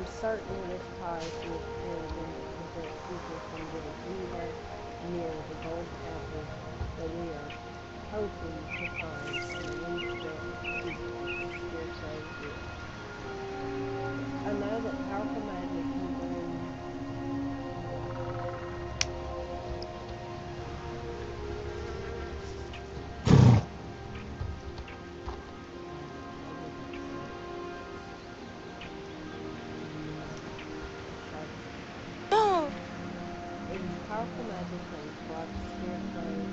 I'm certain it is ties who has created them to prevent people from getting anywhere near the golden apples that we are hoping to find in the windshield future, the scarecrow is. I know that powerful magic can bring maybe let's try this again. No. It is powerful magic things brought the scarecrow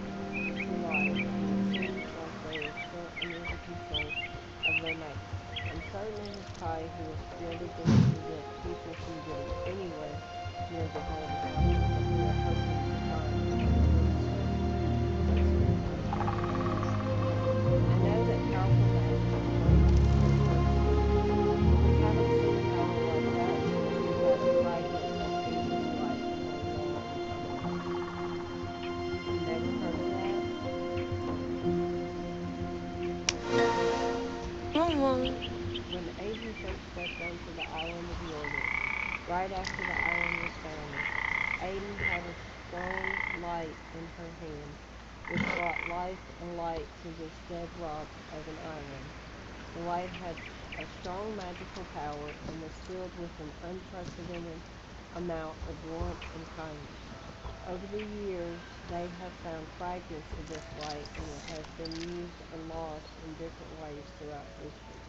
to life, and it seems like they are still under the control of their maker. I'm certain it is Kai who has created them to prevent people from getting anywhere near the golden apples that we are hoping to find in the windshield future, the scarecrow is. I know that powerful magic can bring the scarecrow to life, but we haven't seen power like that since we got a fragment of Avery's light a long time ago. You never heard of that? No. When Avery first stepped onto the island of Jordan, right after the island was founded, Aiden had a strong light in her hand, which brought life and light to this dead rock of an island. The light had a strong magical power and was filled with an unprecedented amount of warmth and kindness. Over the years, they have found fragments of this light and it has been used and lost in different ways throughout history.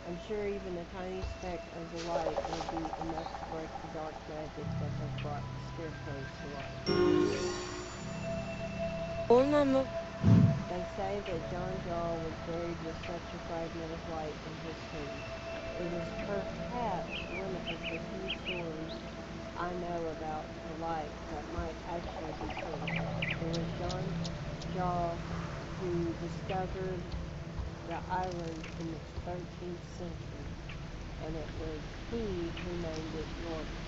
I'm sure even a tiny speck of the light will be enough to break the dark magic that has brought the scarecrow to life. Olmam. They say that John Jaw was buried with such a fragment of light in his tomb. It is perhaps one of the few stories I know about the light that might actually be true. It was John Jaw who discovered the island in the 13th century, and it was he who named it Jordan.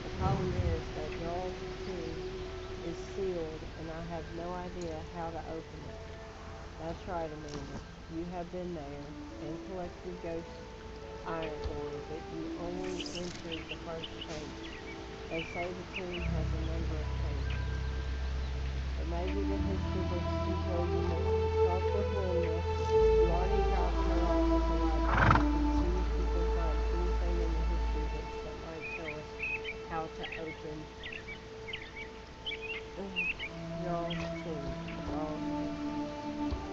The problem is that Joel's tomb is sealed, and I have no idea how to open it. That's right, Amanda. You have been there and collected ghost iron ore, but you only entered the first chamber. They say the tomb has a number of chambers. But maybe the history books can tell you more. Talk with Linda. You already dropped her off at the library and see if you can find anything in the history books that might tell us how to open Jaws' tomb. I like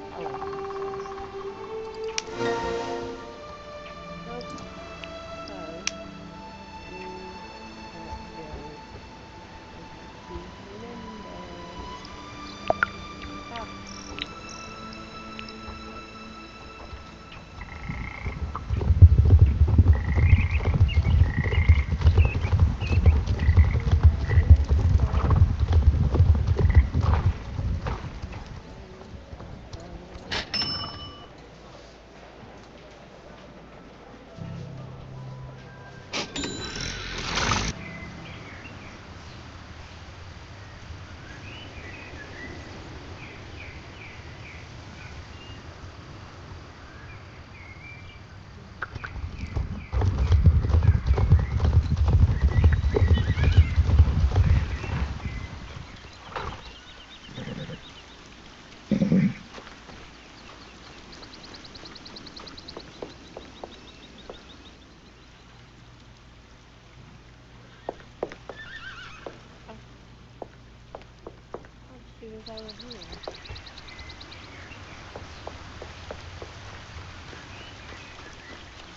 how I say it. Okay, so we can't go to the window. Stop. Can't go to the window. Can't go further. Oh, oh, she was over here.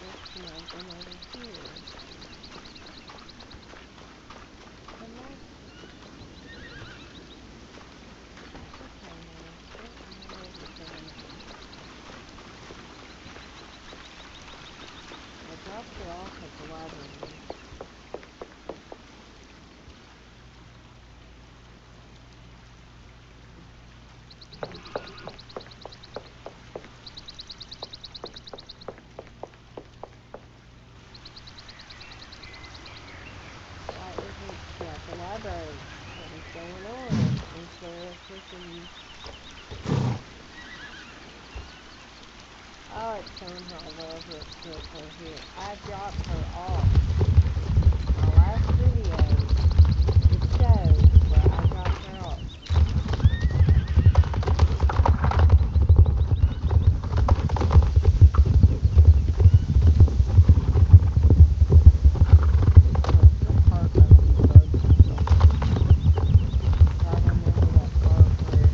But she might have been over here. Hello? That's okay, Melissa. You have everything in here. I dropped her off at the library. telling her I love her with her here. I dropped her off. My last video, it shows where I dropped her off. This part of these bugs is funny. I remember that part where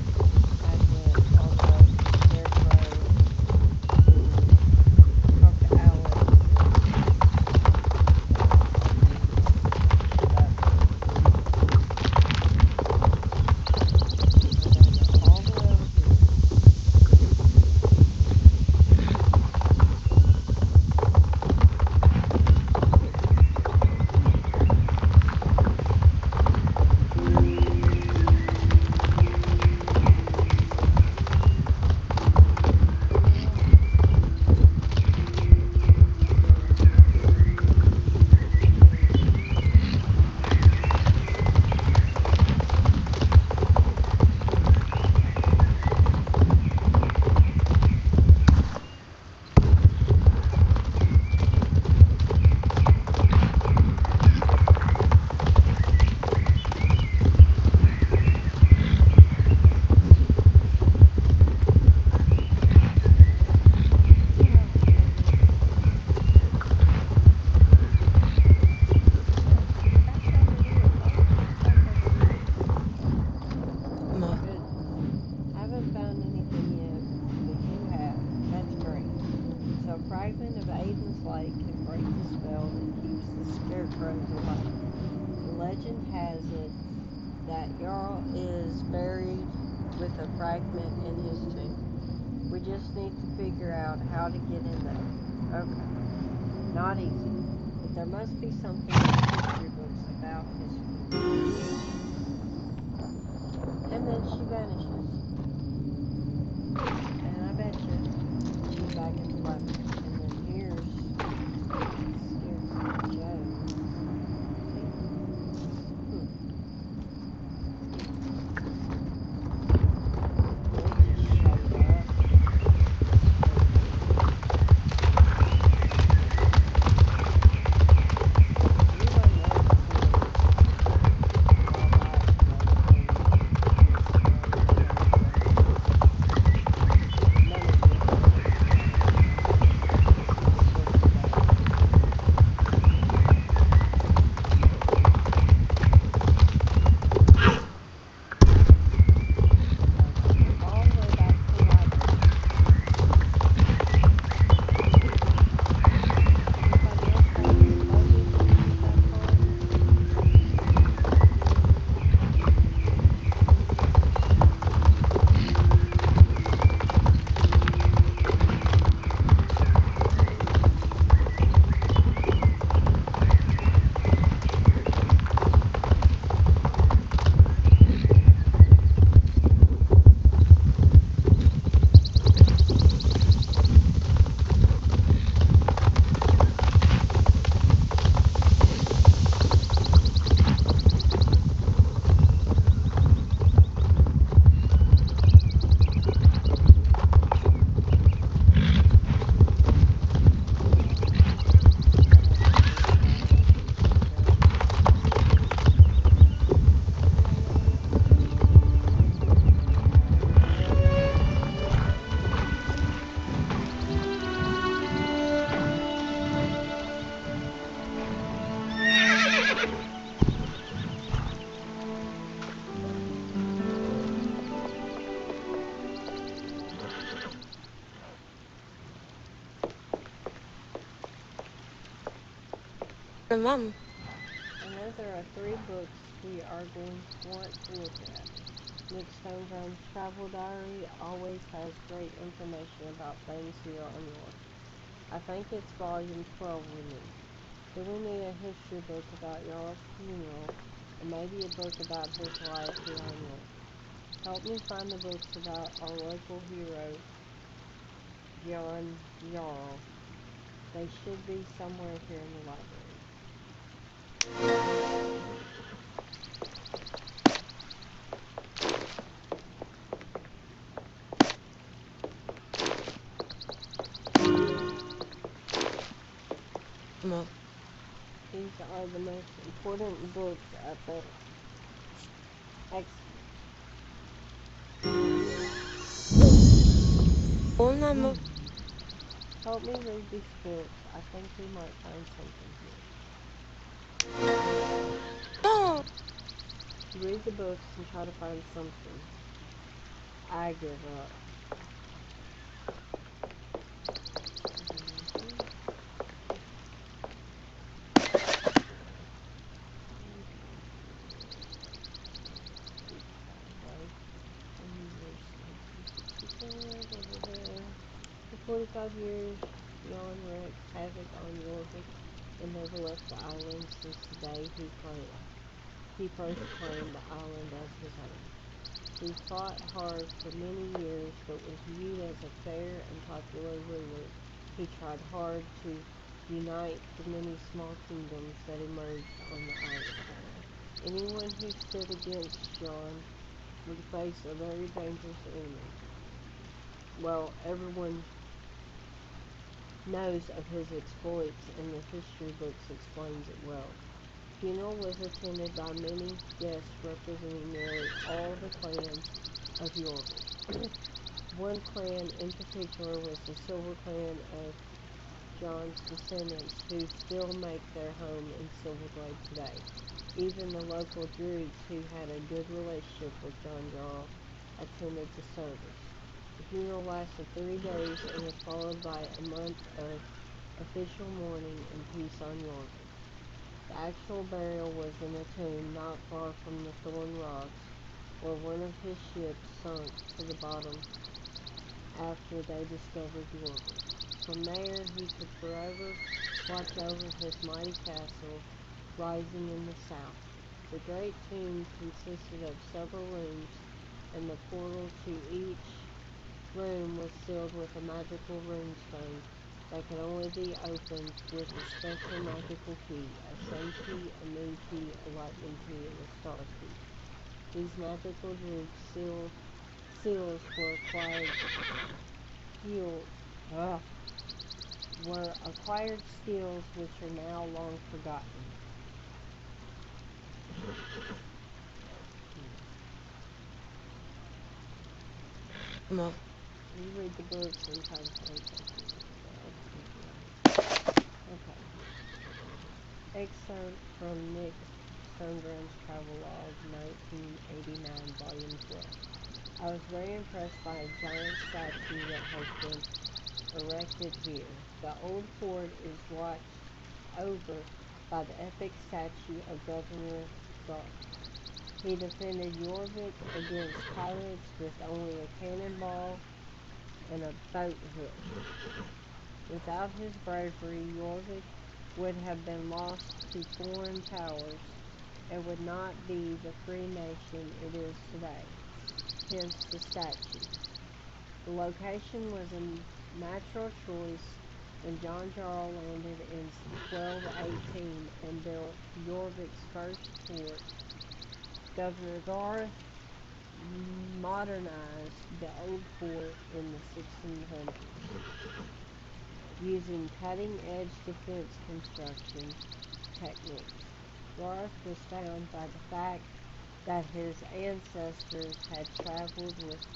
I went on boat with Scarecrow to talk to Alex and that I gotta go all the way over here. Oh goodness. Back over here. Why don't you get back over here? Oh Ma. goodness. I haven't found anything yet, but you have. That's great. So a fragment of Aiden's light can break the spell that keeps the scarecrows alive. The legend has it that Jarl is buried with a fragment in his tomb. We just need to figure out how to get in there. Okay. Not easy. But there must be something in the history books about his funeral. And then she vanishes. And I bet you she's back at the library. And then here's Scarecrow Joe. See? Hmm. They just showed up. Okay. You don't notice him a while back, when yesterday or the day before. None of you have noticed him in the books about his funeral. I gotta go all the way back to the library. Anybody else have any puzzles with that part? I have to look at my answers and stuff. Mom. I know there are three books we are going to want to look at. Nick Stoneground's travel diary always has great information about things here on York. I think it's volume 12 we need. Then we need a history book about Jarl's funeral, and maybe a book about his life here on York. Help me find the books about our local hero, John Jarl. They should be somewhere here in the library. Mo. These are the most important books at the ex. Una mo. Help me read these books. I think we might find something No. here. Read the books and try to find something. I give up. For 45 years, Jan wreaked havoc on Jorvik and never left the island since the day he first claimed the island as his own. He fought hard for many years but was viewed as a fair and popular ruler. He tried hard to unite the many small kingdoms that emerged on the island. Anyone who stood against John would face a very dangerous enemy. Well, everyone knows of his exploits and the history books explains it well. The funeral was attended by many guests representing nearly all the clans of York. One clan in particular was the Silver Clan of John's descendants who still make their home in Silverglade today. Even the local Druids who had a good relationship with John Jarl attended the service. The funeral lasted 3 days and was followed by a month of official mourning and peace on York. The actual burial was in a tomb not far from the Thorn Rocks, where one of his ships sunk to the bottom after they discovered York. From there, he could forever watch over his mighty castle rising in the south. The great tomb consisted of several rooms, and the portal to each room was sealed with a magical runestone that could only be opened with a special magical key, a sun key, a moon key, a lightning key, and a star key. These magical druid seals skills, uh, were acquired skills which are now long forgotten. Mo. You read the books and try to find something. Okay. Excerpt from Nick Stonegren's Travel Log, 1989, Volume 12. I was very impressed by a giant statue that has been erected here. The old fort is watched over by the epic statue of Governor Garth. He defended Jorvik against pirates with only a cannonball and a boat hook. Without his bravery, Jorvik would have been lost to foreign powers and would not be the free nation it is today. Hence the statue. The location was a natural choice when John Jarl landed in 1218 and built Jorvik's first fort. Governor Garth modernized the old fort in the 1600s using cutting-edge defense construction techniques. Garth was found by the fact that his ancestors had traveled with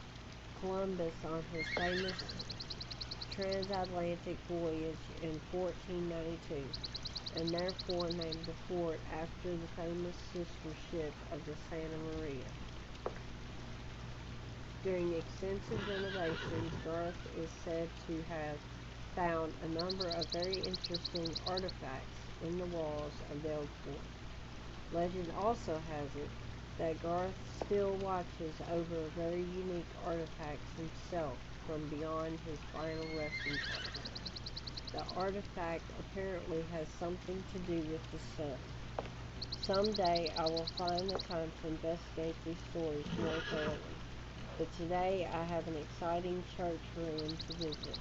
Columbus on his famous transatlantic voyage in 1492, and therefore named the fort after the famous sister ship of the Santa Maria. During extensive renovations, Garth is said to have found a number of very interesting artifacts in the walls of the old fort. Legend also has it that Garth still watches over very unique artifacts himself from beyond his final resting place. The artifact apparently has something to do with the sun. Someday I will find the time to investigate these stories more thoroughly. But today I have an exciting church ruin to visit.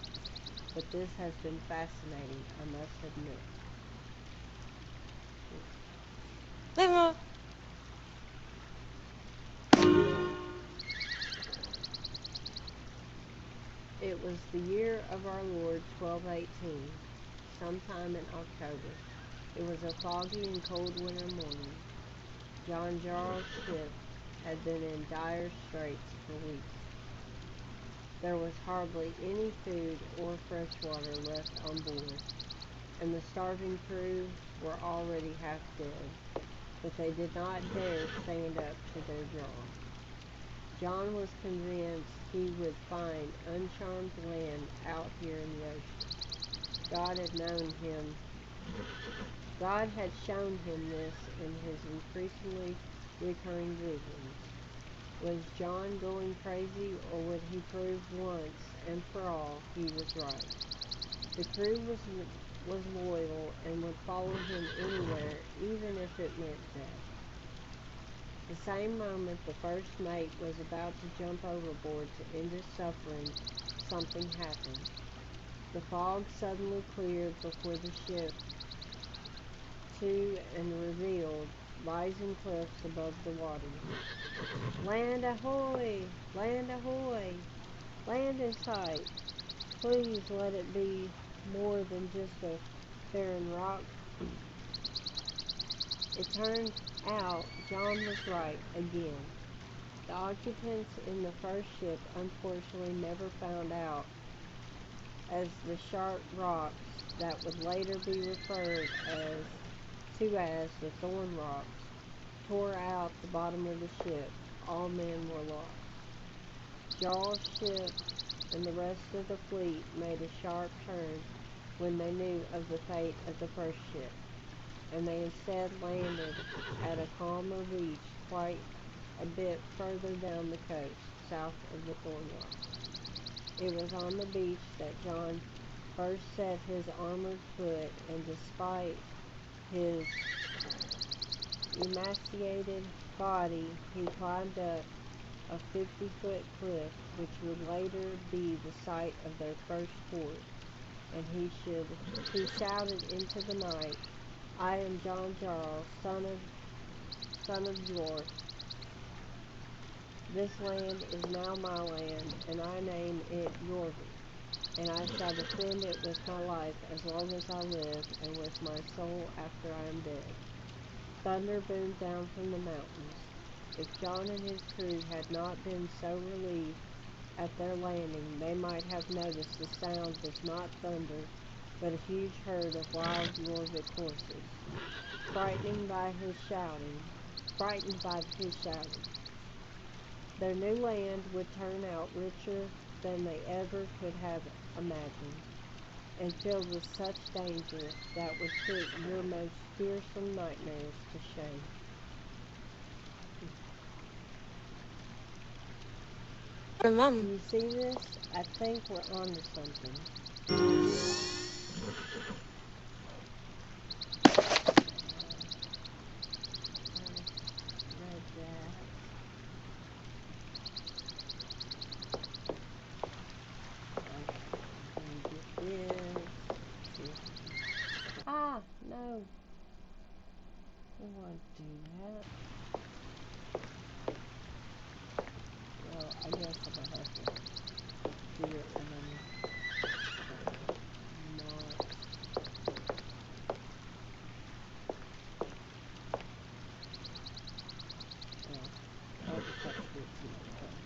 But this has been fascinating, I must admit. Mo. It was the year of our Lord 1218. sometime in October. It was a foggy and cold winter morning. John Jarl's ship had been in dire straits for weeks. There was hardly any food or fresh water left on board, and the starving crew were already half dead, but they did not dare stand up to their job. John was convinced he would find uncharmed land out here in the ocean. God had known him. God had shown him this in his increasingly recurring visions. Was John going crazy, or would he prove once and for all he was right? The crew was loyal and would follow him anywhere, even if it meant death. The same moment the first mate was about to jump overboard to end his suffering, something happened. The fog suddenly cleared before the ship to and revealed rising cliffs above the water. Land ahoy! Land ahoy! Land in sight! Please let it be more than just a barren rock. It turned out John was right again. The occupants in the first ship unfortunately never found out, as the sharp rocks that would later be referred as the thorn rocks tore out the bottom of the ship. All men were lost. Jarl's ship and the rest of the fleet made a sharp turn when they knew of the fate of the first ship, and they instead landed at a calmer beach quite a bit further down the coast, south of the Thorn Rocks. It was on the beach that John first set his armored foot, and despite his emaciated body, he climbed up a 50-foot cliff, which would later be the site of their first fort, and he shouted into the night, "I am John Jarl, son of York. This land is now my land, and I name it Yorvik, and I shall defend it with my life as long as I live, and with my soul after I am dead." Thunder boomed down from the mountains. If John and his crew had not been so relieved at their landing, they might have noticed the sound was not thunder, but a huge herd of wild Yorvik horses. Frightened by his shouting, their new land would turn out richer than they ever could have imagined, and filled with such danger that would put your most fearsome nightmares to shame. Do Mom. you see this? I think we're on to something. Read that. Okay, let me get this. See if Ah, no. I don't want to do that. Well, I guess I'm gonna have to do it when I'm not. Well, I'll just have to do it some other time.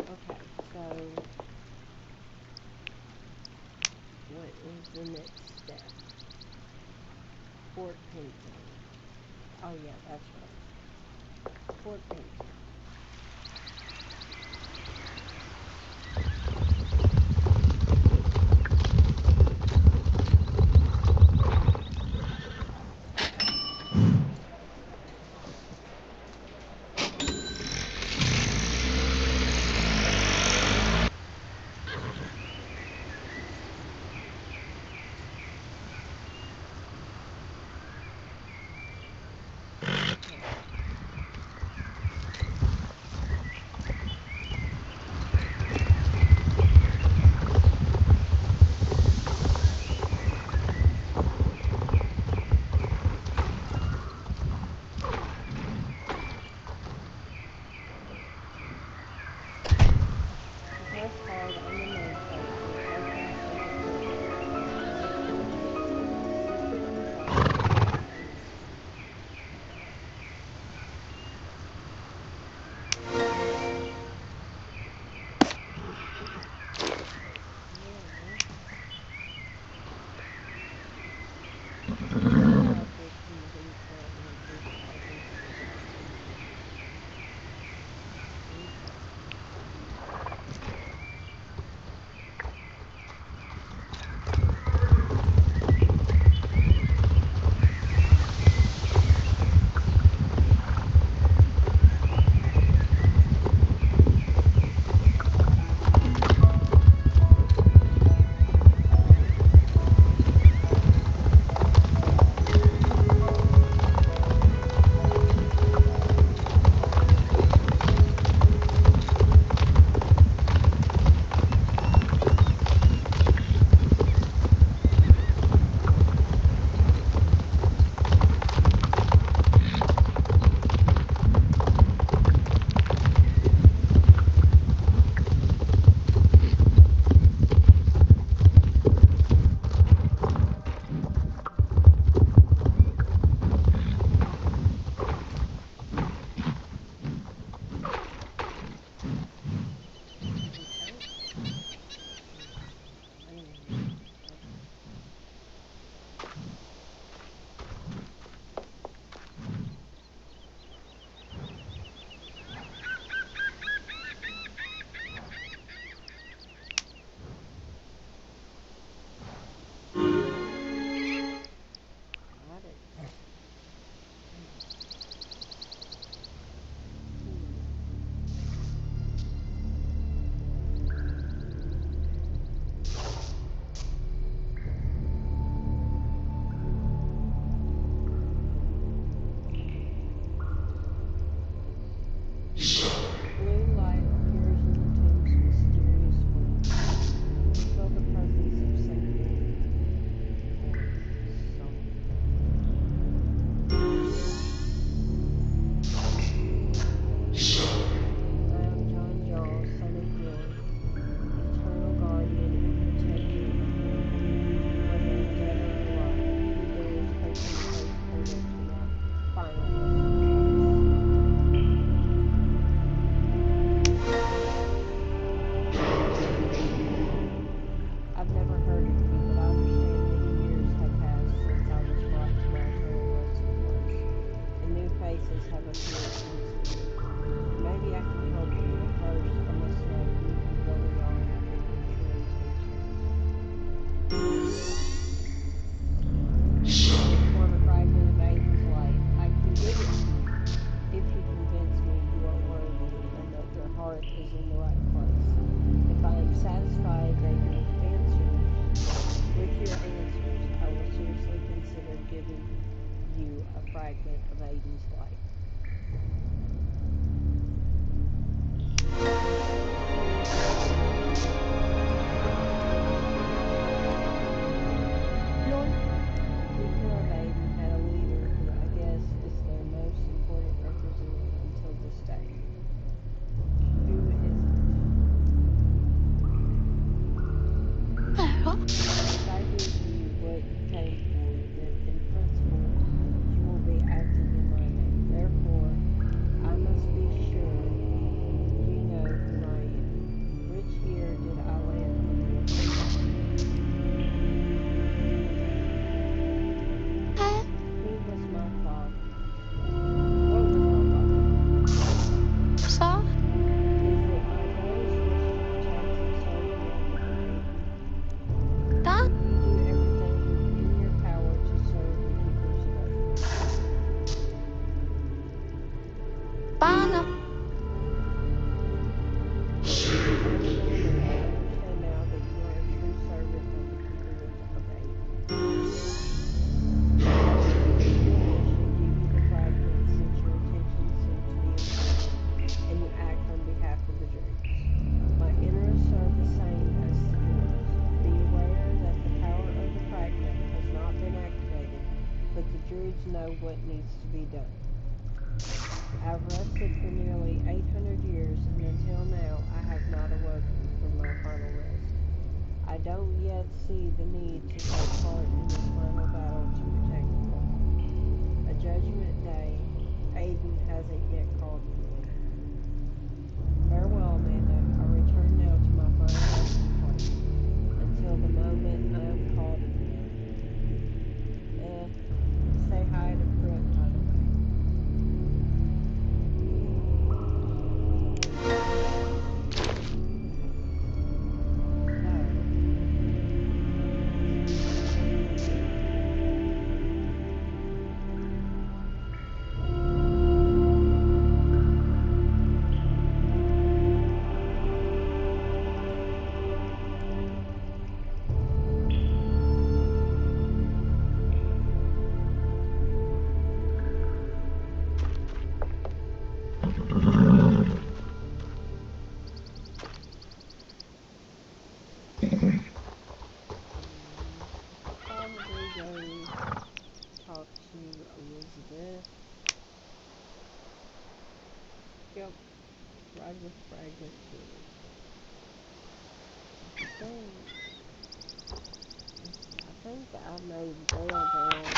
Okay, so what is the next step? Fort painting. Oh yeah, that's right. Fort painting. Okay. your answers, I will seriously consider giving you a fragment of Aiden's life. LOL. The people of Aden had a leader who I guess is their most important representative until this day. Who is it? Sparrow. If I give you what you came for, then in principle you will be acting in my name. Therefore, I must be sure you know who I am. Which year did I land on your planet? He was my father. What was my father name? Sa. Is it my greatest wish to protect and serve the African maiden? Da. Will you do everything in your power to serve and keep her safe? Bana. For the moment, I understand now that you are a true servant of the people of Aden. I will fulfill your wish and give you the fragment since your intentions seem to be important and you act on behalf of the Druids. My interests are the same as the Druids. Be aware that the power of the fragment has not been activated, but the Druids know what needs to be done. I've rested for nearly 800 years, and until now I have not awoken from my final rest. I don't yet see the need to take part in this final battle to protect the world. A judgment day, Aiden hasn't yet called for me. Farewell, Amanda. I return now to my final resting place until the moment I am called again. Eh, say hi to Crook, by the way. So, probably go talk to Elizabeth. Yep, ride with Fragment too. I think I think I know Dale.